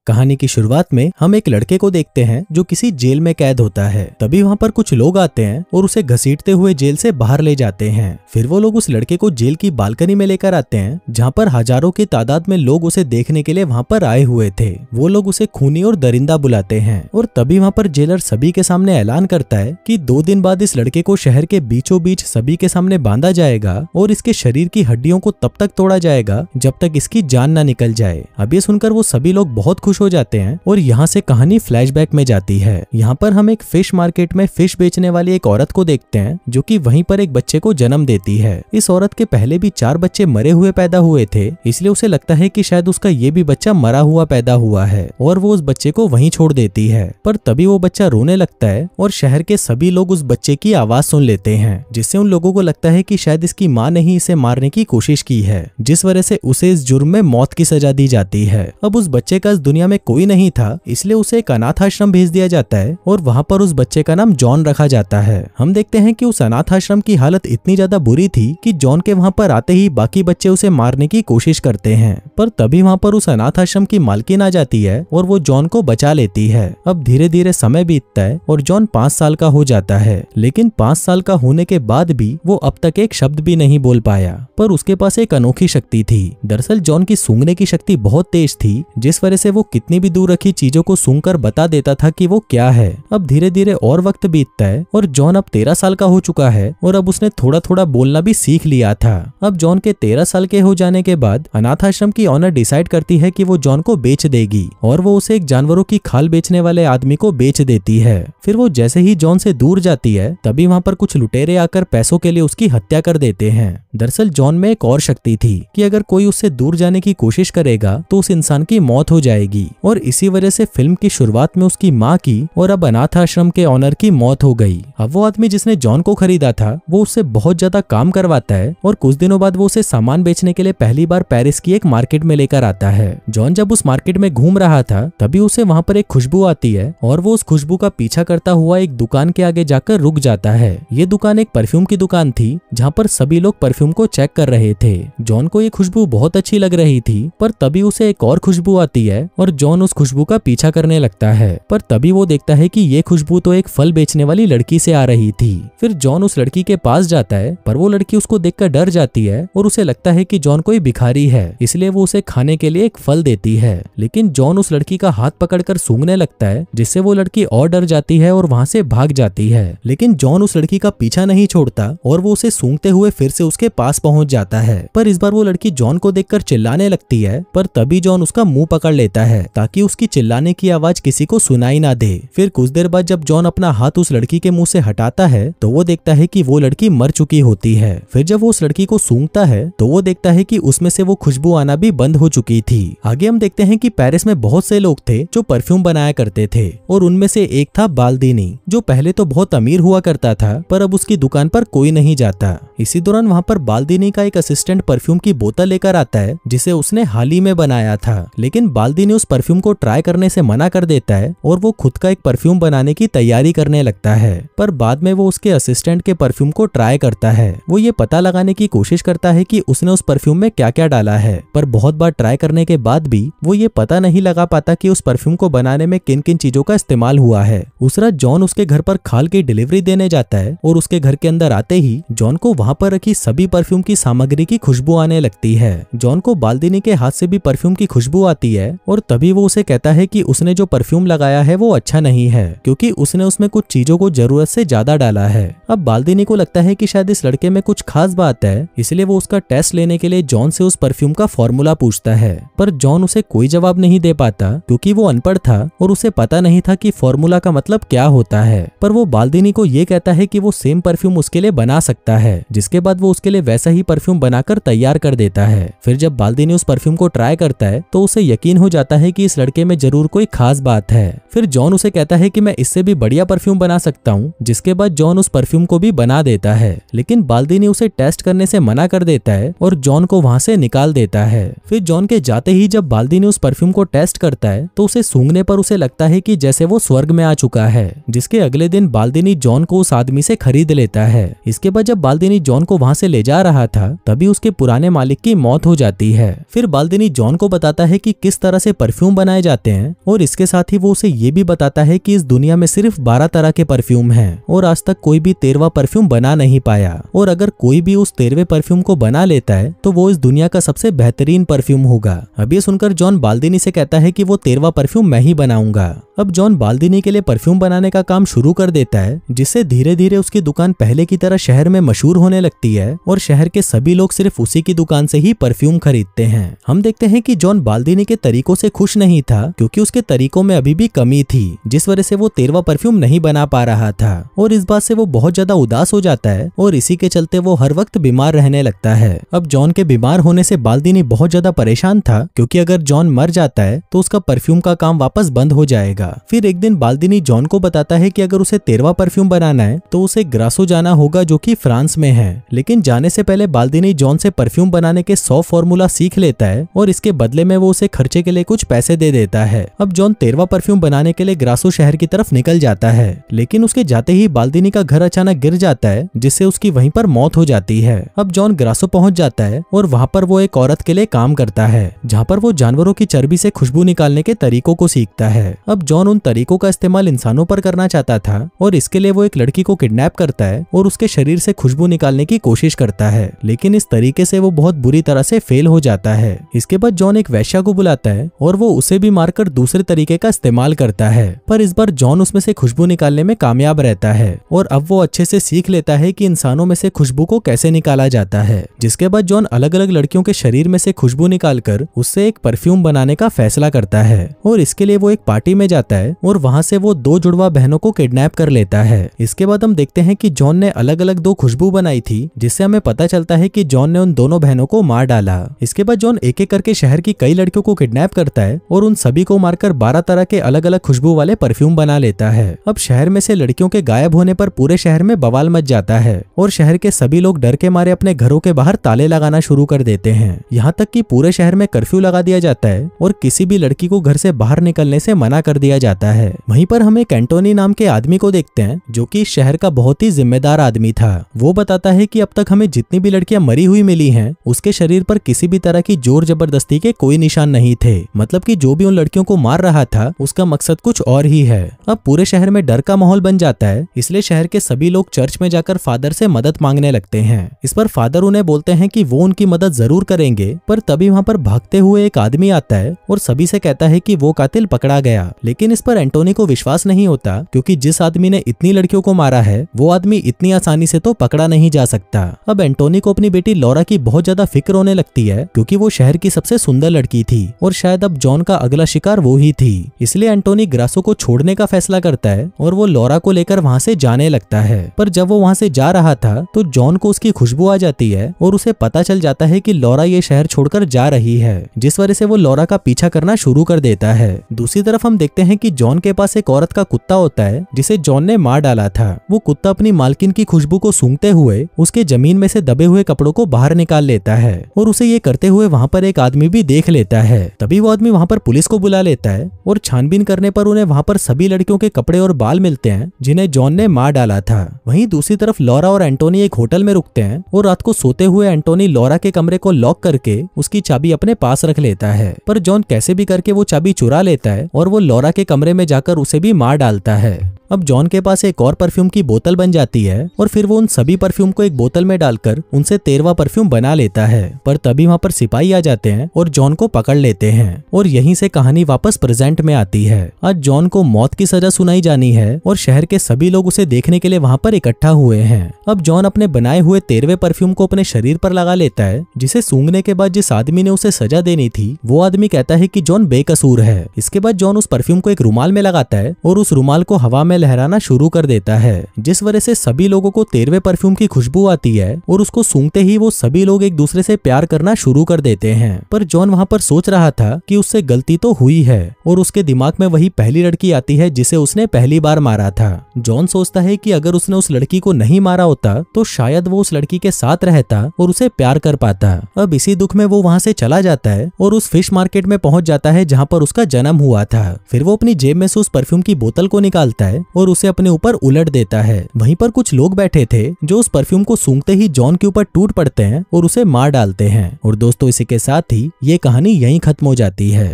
कहानी की शुरुआत में हम एक लड़के को देखते हैं जो किसी जेल में कैद होता है। तभी वहाँ पर कुछ लोग आते हैं और उसे घसीटते हुए जेल से बाहर ले जाते हैं। फिर वो लोग उस लड़के को जेल की बालकनी में लेकर आते हैं, जहाँ पर हजारों की तादाद में लोग उसे देखने के लिए वहाँ पर आए हुए थे। वो लोग उसे खूनी और दरिंदा बुलाते हैं और तभी वहाँ पर जेलर सभी के सामने ऐलान करता है कि 2 दिन बाद इस लड़के को शहर के बीचों बीच सभी के सामने बांधा जाएगा और इसके शरीर की हड्डियों को तब तक तोड़ा जाएगा जब तक इसकी जान ना निकल जाए। अब ये सुनकर वो सभी लोग बहुत खुश हो जाते हैं और यहाँ से कहानी फ्लैशबैक में जाती है। यहाँ पर हम एक फिश मार्केट में फिश बेचने वाली एक औरत को देखते हैं जो कि वहीं पर एक बच्चे को जन्म देती है। इस औरत के पहले भी 4 बच्चे मरे हुए पैदा हुए थे, इसलिए उसे लगता है कि शायद उसका ये भी बच्चा मरा हुआ पैदा हुआ है और वो उस बच्चे को वहीं छोड़ देती है। पर तभी वो बच्चा रोने लगता है और शहर के सभी लोग उस बच्चे की आवाज सुन लेते हैं, जिससे उन लोगों को लगता है कि शायद इसकी माँ ने ही इसे मारने की कोशिश की है, जिस वजह से उसे इस जुर्म में मौत की सजा दी जाती है। अब उस बच्चे का इस दुनिया में कोई नहीं था, इसलिए उसे एक अनाथ आश्रम भेज दिया जाता है और वहाँ पर उस बच्चे का नाम जॉन रखा जाता है। हम देखते हैं कि उस अनाथ आश्रम की हालत इतनी ज्यादा बुरी थी कि जॉन के वहाँ पर आते ही बाकी बच्चे उसे मारने की कोशिश करते हैं, पर तभी वहाँ पर उस अनाथ आश्रम की मालकिन आ जाती है और वो जॉन को बचा लेती है। अब धीरे धीरे समय बीतता है और जॉन 5 साल का हो जाता है, लेकिन 5 साल का होने के बाद भी वो अब तक एक शब्द भी नहीं बोल पाया। पर उसके पास एक अनोखी शक्ति थी। दरअसल जॉन की सूंघने की शक्ति बहुत तेज थी, जिस वजह से वो कितनी भी दूर रखी चीजों को सूंघकर बता देता था कि वो क्या है। अब धीरे धीरे और वक्त बीतता है और जॉन अब 13 साल का हो चुका है और अब उसने थोड़ा थोड़ा बोलना भी सीख लिया था। अब जॉन के 13 साल के हो जाने के बाद अनाथ आश्रम की ऑनर डिसाइड करती है कि वो जॉन को बेच देगी और वो उसे एक जानवरों की खाल बेचने वाले आदमी को बेच देती है। फिर वो जैसे ही जॉन से दूर जाती है तभी वहाँ पर कुछ लुटेरे आकर पैसों के लिए उसकी हत्या कर देते हैं। दरअसल जॉन में एक और शक्ति थी कि अगर कोई उससे दूर जाने की कोशिश करेगा तो उस इंसान की मौत हो जाएगी और इसी वजह से फिल्म की शुरुआत में उसकी माँ की और अब अनाथ आश्रम के ऑनर की मौत हो गई। अब वो आदमी जिसने जॉन को खरीदा था वो उससे बहुत ज्यादा काम करवाता है और कुछ दिनों बाद वो उसे सामान बेचने के लिए पहली बार पेरिस की एक मार्केट में लेकर आता है। जॉन जब उस मार्केट में घूम रहा था तभी उसे वहाँ पर एक खुशबू आती है और वो उस खुशबू का पीछा करता हुआ एक दुकान के आगे जाकर रुक जाता है। ये दुकान एक परफ्यूम की दुकान थी जहाँ पर सभी लोग परफ्यूम को चेक कर रहे थे। जॉन को ये खुशबू बहुत अच्छी लग रही थी, पर तभी उसे एक और खुशबू आती है और जॉन उस खुशबू का पीछा करने लगता है। पर तभी वो देखता है कि ये खुशबू तो एक फल बेचने वाली लड़की से आ रही थी। फिर जॉन उस लड़की के पास जाता है, पर वो लड़की उसको देखकर डर जाती है और उसे लगता है कि जॉन कोई भिखारी है, इसलिए वो उसे खाने के लिए एक फल देती है। लेकिन जॉन उस लड़की का हाथ पकड़कर सूंघने लगता है, जिससे वो लड़की और डर जाती है और वहाँ से भाग जाती है। लेकिन जॉन उस लड़की का पीछा नहीं छोड़ता और वो उसे सूंघते हुए फिर से उसके पास पहुंच जाता है। पर इस बार वो लड़की जॉन को देखकर चिल्लाने लगती है, पर तभी जॉन उसका मुंह पकड़ लेता है ताकि उसकी चिल्लाने की आवाज किसी को सुनाई ना दे। फिर कुछ देर बाद जब जॉन अपना हाथ उस लड़की के मुंह से हटाता है तो वो देखता है कि वो लड़की मर चुकी होती है। फिर जब वो उस लड़की को सूंघता है तो वो देखता है कि उसमें से वो खुशबू आना भी बंद हो चुकी थी। आगे हम देखते हैं कि पेरिस में बहुत से लोग थे जो परफ्यूम बनाया करते थे और उनमें से एक था बाल्दीनी, जो पहले तो बहुत अमीर हुआ करता था पर अब उसकी दुकान पर कोई नहीं जाता। इसी दौरान वहाँ पर बाल्दीनी का एक असिस्टेंट परफ्यूम की बोतल लेकर आता है जिसे उसने हाल ही में बनाया था, लेकिन बाल्दीनी उस परफ्यूम को ट्राई करने से मना कर देता है और वो खुद का एक परफ्यूम बनाने की तैयारी करने लगता है। पर बाद में वो उसके असिस्टेंट के परफ्यूम को ट्राई करता है। वो ये पता लगाने की कोशिश करता है कि उसने उस परफ्यूम में क्या क्या डाला है, पर बहुत बार ट्राई करने के बाद भी वो ये पता नहीं लगा पाता कि उस परफ्यूम को बनाने में किन किन चीजों का इस्तेमाल हुआ है। उस रात जॉन उसके घर पर खाल की डिलीवरी देने जाता है और उसके घर के अंदर आते ही जॉन को वहाँ पर रखी सभी परफ्यूम की सामग्री की खुशबू आने लगती है। जॉन को बाल्दीनी के हाथ से भी परफ्यूम की खुशबू आती है और तभी वो उसे कहता है कि उसने जो परफ्यूम लगाया है वो अच्छा नहीं है, क्योंकि उसने उसमें कुछ चीजों को जरूरत से ज्यादा डाला है। अब बाल्दीनी को लगता है कि शायद इस लड़के में कुछ खास बात है, इसलिए वो उसका टेस्ट लेने के लिए जॉन से उस परफ्यूम का फॉर्मूला पूछता है। पर जॉन उसे कोई जवाब नहीं दे पाता क्योंकि वो अनपढ़ था और उसे पता नहीं था कि फॉर्मूला का मतलब क्या होता है। पर वो बाल्दीनी को ये कहता है कि वो सेम परफ्यूम उसके लिए बना सकता है, जिसके बाद वो उसके लिए वैसा ही परफ्यूम बनाकर तैयार कर देता है। फिर जब बाल्दीनी उस परफ्यूम को ट्राई करता है तो उसे यकीन हो जाता है कि इस लड़के में जरूर कोई खास बात है। फिर जॉन उसे कहता है कि मैं इससे भी बढ़िया परफ्यूम बना सकता हूँ, जिसके बाद जॉन उस परफ्यूम को भी बना देता है। लेकिन बाल्दीनी उसे टेस्ट करने से मना कर देता है और जॉन को वहाँ से निकाल देता है। फिर जॉन के जाते ही जब बाल्दीनी उस परफ्यूम को टेस्ट करता है तो उसे सूंघने पर उसे लगता है कि जैसे वो स्वर्ग में आ चुका है, जिसके अगले दिन बाल्दीनी जॉन को उस आदमी से खरीद लेता है। इसके बाद जब बाल्दीनी जॉन को वहाँ से ले जा रहा था तभी उसके पुराने मालिक की मौत हो जाती है। फिर बाल्दीनी जॉन को बताता है कि किस तरह से परफ्यूम बनाए जाते हैं और इसके साथ ही वो उसे ये भी बताता है कि इस दुनिया में सिर्फ 12 तरह के परफ्यूम हैं और आज तक कोई भी 13वां परफ्यूम बना नहीं पाया, और अगर कोई भी उस 13वें परफ्यूम को बना लेता है तो वो इस दुनिया का सबसे बेहतरीन परफ्यूम होगा। अब ये सुनकर जॉन बाल्दिनी से कहता है कि वो 13वां परफ्यूम मैं ही बनाऊंगा। अब जॉन बाल्दिनी के लिए परफ्यूम बनाने का काम शुरू कर देता है, जिससे धीरे धीरे उसकी दुकान पहले की तरह शहर में मशहूर होने लगती है और शहर के सभी लोग सिर्फ उसी की दुकान से ही परफ्यूम खरीदते हैं। हम देखते हैं कि जॉन बाल्दिनी के तरीकों से खुश नहीं था, क्योंकि उसके तरीकों में अभी भी कमी थी, जिस वजह से वो 13वां परफ्यूम नहीं बना पा रहा था और इस बात से वो बहुत ज्यादा उदास हो जाता है और इसी के चलते वो हर वक्त बीमार रहने लगता है। अब जॉन के बीमार होने से बाल्दिनी बहुत ज्यादा परेशान था, क्योंकि अगर जॉन मर जाता है तो उसका परफ्यूम का काम वापस बंद हो जाएगा। फिर एक दिन बाल्दिनी जॉन को बताता है कि अगर उसे 13वां परफ्यूम बनाना है तो उसे ग्रासो जाना होगा, जो कि फ्रांस में है। लेकिन जाने से पहले बाल्दिनी जॉन से परफ्यूम बनाने के 100 फॉर्मूला सीख लेता है और इसके बदले में वो उसे खर्चे के लिए कुछ पैसे दे देता है। अब जॉन 13वां परफ्यूम बनाने के लिए ग्रासो शहर की तरफ निकल जाता है, लेकिन उसके जाते ही बाल्दिनी का घर अचानक गिर जाता है, जिससे उसकी वहीं पर मौत हो जाती है। अब जॉन ग्रासो पहुंच जाता है और वहां पर वो एक औरत के लिए काम करता है, जहां पर वो जानवरों की चर्बी से खुशबू निकालने के तरीकों को सीखता है। अब जॉन उन तरीकों का इस्तेमाल इंसानों पर करना चाहता था और इसके लिए वो एक लड़की को किडनैप करता है और उसके शरीर से खुशबू निकालने की कोशिश करता है, लेकिन इस तरीके से वो बहुत बुरी तरह से फेल हो जाता है। इसके बाद जॉन एक वैश्या को बुलाता है और वो उसे भी मारकर दूसरे तरीके का इस्तेमाल करता है, पर इस बार जॉन उसमें से खुशबू निकालने में कामयाब रहता है और अब वो अच्छे से सीख लेता है कि इंसानों में से खुशबू को कैसे निकाला जाता है। जिसके बाद जॉन अलग अलग लड़कियों के शरीर में से खुशबू निकालकर उससे एक परफ्यूम बनाने का फैसला करता है और इसके लिए वो एक पार्टी में जाता है और वहां से वो 2 जुड़वा बहनों को किडनैप कर लेता है। इसके बाद हम देखते हैं कि जॉन ने अलग अलग 2 खुशबू बनाई थी, जिससे हमें पता चलता है कि जॉन ने उन दोनों बहनों को मार डाला। इसके बाद जॉन एक एक करके शहर की कई लड़कियों को किडनैप करता है और उन सभी को मारकर 12 तरह के अलग अलग खुशबू वाले परफ्यूम बना लेता है। अब शहर में से लड़कियों के गायब होने पर पूरे शहर में बवाल मच जाता है और शहर के सभी लोग डर के मारे अपने घरों के बाहर ताले लगाना शुरू कर देते हैं। यहाँ तक कि पूरे शहर में कर्फ्यू लगा दिया जाता है और किसी भी लड़की को घर से बाहर निकलने से मना कर दिया जाता है। वहीं पर हम एक एंटोनी नाम के आदमी को देखते हैं, जो कि शहर का बहुत ही जिम्मेदार आदमी था। वो बताता है कि अब तक हमें जितनी भी लड़कियां मरी हुई मिली हैं, उसके शरीर पर किसी भी तरह की जोर जबरदस्ती के कोई निशान नहीं थे। मतलब कि जो भी उन लड़कियों को मार रहा था उसका मकसद कुछ और ही है। अब पूरे शहर में डर का माहौल बन जाता है, इसलिए शहर के सभी लोग चर्च में जाकर फादर से मदद मांगने लगते हैं। इस पर फादर उन्हें बोलते हैं कि वो उनकी मदद जरूर करेंगे, पर तभी वहाँ पर भागते हुए एक आदमी आता है और सभी से कहता है कि वो कातिल पकड़ा गया। लेकिन इस पर एंटोनी को विश्वास नहीं होता, क्योंकि जिस आदमी ने इतनी लड़कियों को मारा है वो आदमी इतनी आसानी से तो पकड़ा नहीं जा सकता। अब एंटोनी को अपनी बेटी लॉरा की बहुत ज्यादा फिक्र होने लगती है, क्योंकि वो शहर की सबसे सुंदर लड़की थी और शायद अब जॉन का अगला शिकार वो ही थी। इसलिए एंटोनी ग्रासो को छोड़ने का फैसला करता है और वो लॉरा को लेकर वहाँ से जाने लगता है। पर जब वो वहाँ से जा रहा था तो जॉन को उसकी खुशबू आ जाती है और उसे पता चल जाता है कि लॉरा ये शहर छोड़कर जा रही है, जिस वजह से वो लॉरा का पीछा करना शुरू कर देता है। दूसरी तरफ हम देखते हैं कि जॉन के पास एक औरत का कुत्ता होता है, जिसे जॉन ने मार डाला था। वो कुत्ता अपनी मालकिन की खुशबू को सूंघते हुए उसके जमीन में से दबे हुए कपड़ों को बाहर निकाल लेता है और उसे ये करते हुए वहाँ पर एक आदमी भी देख लेता है। तभी वो आदमी वहाँ पर पुलिस को बुला लेता है और छानबीन करने पर उन्हें वहाँ पर सभी लड़कियों के कपड़े और बाल मिलते हैं, जिन्हें जॉन ने मार डाला था। वहीं दूसरी तरफ लॉरा और एंटोनी एक होटल में रुकते हैं और रात को सोते हुए एंटोनी लॉरा के कमरे को लॉक करके उसकी चाबी अपने पास रख लेता है, पर जॉन कैसे भी करके वो चाबी चुरा लेता है और वो लॉरा के कमरे में जाकर उसे भी मार डालता है। अब जॉन के पास एक और परफ्यूम की बोतल बन जाती है और फिर वो उन सभी परफ्यूम को एक बोतल में डालकर उनसे 13वां परफ्यूम बना लेता है। पर तभी वहाँ पर सिपाही आ जाते हैं और जॉन को पकड़ लेते हैं और यहीं से कहानी वापस प्रेजेंट में आती है। आज जॉन को मौत की सजा सुनाई जानी है और शहर के सभी लोग उसे देखने के लिए वहाँ पर इकट्ठा हुए हैं। अब जॉन अपने बनाए हुए 13वें परफ्यूम को अपने शरीर पर लगा लेता है, जिसे सूंघने के बाद जिस आदमी ने उसे सजा देनी थी वो आदमी कहता है कि जॉन बेकसूर है। इसके बाद जॉन उस परफ्यूम को एक रुमाल में लगाता है और उस रुमाल को हवा में लहराना शुरू कर देता है, जिस वजह से सभी लोगों को 13वें परफ्यूम की खुशबू आती है और उसको सूंघते ही वो सभी लोग एक दूसरे से प्यार करना शुरू कर देते हैं। पर जॉन वहाँ पर सोच रहा था कि उससे गलती तो हुई है और उसके दिमाग में वही पहली लड़की आती है जिसे उसने पहली बार मारा था। जॉन सोचता है कि अगर उसने उस लड़की को नहीं मारा होता तो शायद वो उस लड़की के साथ रहता और उसे प्यार कर पाता। अब इसी दुख में वो वहाँ से चला जाता है और उस फिश मार्केट में पहुंच जाता है जहाँ पर उसका जन्म हुआ था। फिर वो अपनी जेब में से उस परफ्यूम की बोतल को निकालता है और उसे अपने ऊपर उलट देता है। वहीं पर कुछ लोग बैठे थे जो उस परफ्यूम को सूंघते ही जॉन के ऊपर टूट पड़ते हैं और उसे मार डालते हैं। और दोस्तों, इसी के साथ ही ये कहानी यहीं खत्म हो जाती है।